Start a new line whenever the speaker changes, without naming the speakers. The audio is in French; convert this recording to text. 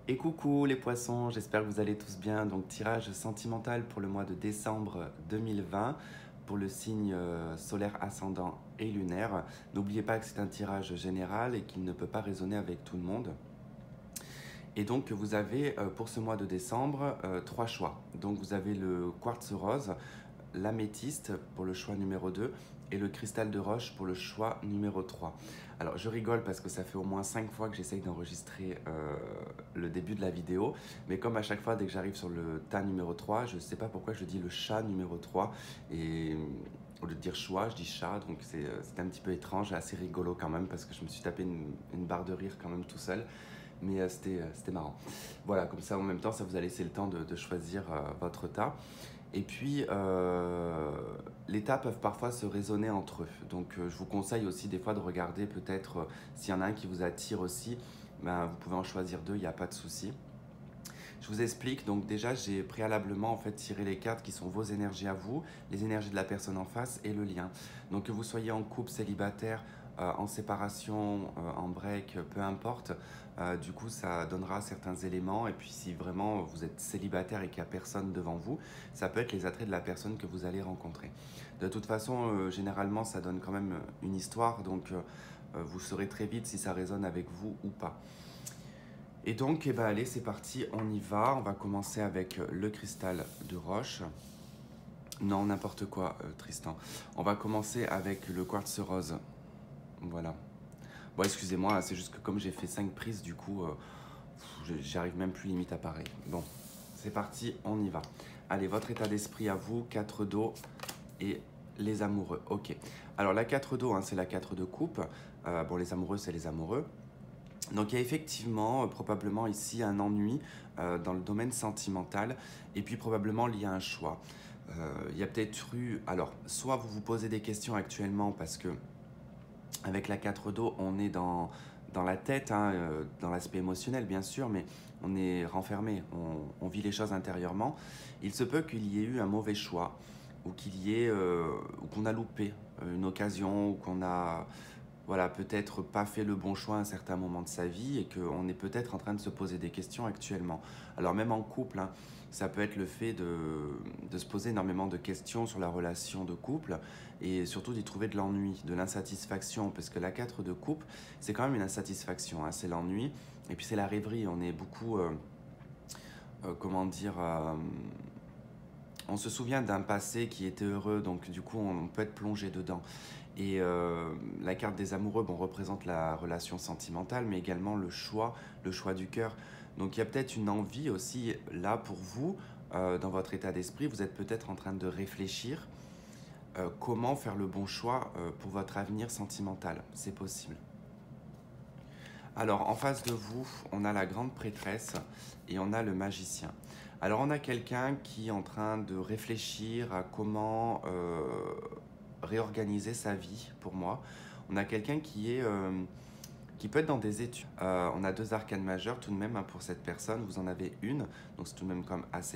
Et coucou les poissons, j'espère que vous allez tous bien. Donc tirage sentimental pour le mois de décembre 2020 pour le signe solaire ascendant et lunaire. N'oubliez pas que c'est un tirage général et qu'il ne peut pas résonner avec tout le monde. Et donc vous avez pour ce mois de décembre trois choix. Donc vous avez le quartz rose, l'améthyste pour le choix numéro 2 et le cristal de roche pour le choix numéro 3. Alors je rigole parce que ça fait au moins 5 fois que j'essaye d'enregistrer le début de la vidéo, mais comme à chaque fois dès que j'arrive sur le tas numéro 3, je ne sais pas pourquoi je dis le chat numéro 3 et au lieu de dire choix, je dis chat, donc c'est un petit peu étrange, assez rigolo quand même parce que je me suis tapé une barre de rire quand même tout seul. Mais c'était marrant. Voilà, comme ça en même temps, ça vous a laissé le temps de choisir votre tas. Et puis, les tas peuvent parfois se raisonner entre eux. Donc, je vous conseille aussi des fois de regarder peut-être s'il y en a un qui vous attire aussi. Ben, vous pouvez en choisir deux, il n'y a pas de souci. Je vous explique. Donc, déjà, j'ai préalablement en fait tiré les cartes qui sont vos énergies à vous, les énergies de la personne en face et le lien. Donc, que vous soyez en couple, célibataire, en séparation, en break, peu importe. Du coup, ça donnera certains éléments. Et puis, si vraiment vous êtes célibataire et qu'il n'y a personne devant vous, ça peut être les attraits de la personne que vous allez rencontrer. De toute façon, généralement, ça donne quand même une histoire. Donc, vous saurez très vite si ça résonne avec vous ou pas. Et donc, eh ben, allez, c'est parti, on y va. On va commencer avec le cristal de roche. Non, n'importe quoi, Tristan. On va commencer avec le quartz rose. Voilà. Bon, excusez-moi, c'est juste que comme j'ai fait 5 prises, du coup, j'arrive même plus limite à pareil. Bon, c'est parti, on y va. Allez, votre état d'esprit à vous, 4 dos et les amoureux. Ok. Alors, la 4 dos, hein, c'est la 4 de coupe. Bon, les amoureux, c'est les amoureux. Donc, il y a effectivement, probablement ici, un ennui dans le domaine sentimental. Et puis, probablement, il y a un choix. Il y a peut-être eu... Alors, soit vous vous posez des questions actuellement parce que avec la 4 dos, on est dans la tête, hein, dans l'aspect émotionnel bien sûr, mais on est renfermé, on vit les choses intérieurement. Il se peut qu'il y ait eu un mauvais choix, ou qu'il y ait, ou qu'on a loupé une occasion, ou qu'on a, voilà, peut-être pas fait le bon choix à un certain moment de sa vie, et qu'on est peut-être en train de se poser des questions actuellement. Alors même en couple, hein, ça peut être le fait de se poser énormément de questions sur la relation de couple, et surtout d'y trouver de l'ennui, de l'insatisfaction, parce que la 4 de coupe, c'est quand même une insatisfaction, hein, c'est l'ennui, et puis c'est la rêverie, on est beaucoup, comment dire, on se souvient d'un passé qui était heureux, donc du coup on peut être plongé dedans. Et la carte des amoureux, bon, représente la relation sentimentale, mais également le choix du cœur. Donc il y a peut-être une envie aussi là pour vous, dans votre état d'esprit, vous êtes peut-être en train de réfléchir comment faire le bon choix pour votre avenir sentimental. C'est possible. Alors, en face de vous, on a la grande prêtresse et on a le magicien. Alors, on a quelqu'un qui est en train de réfléchir à comment réorganiser sa vie, pour moi. On a quelqu'un qui peut être dans des études. On a deux arcanes majeures tout de même, hein, pour cette personne. Vous en avez une, donc c'est tout de même comme assez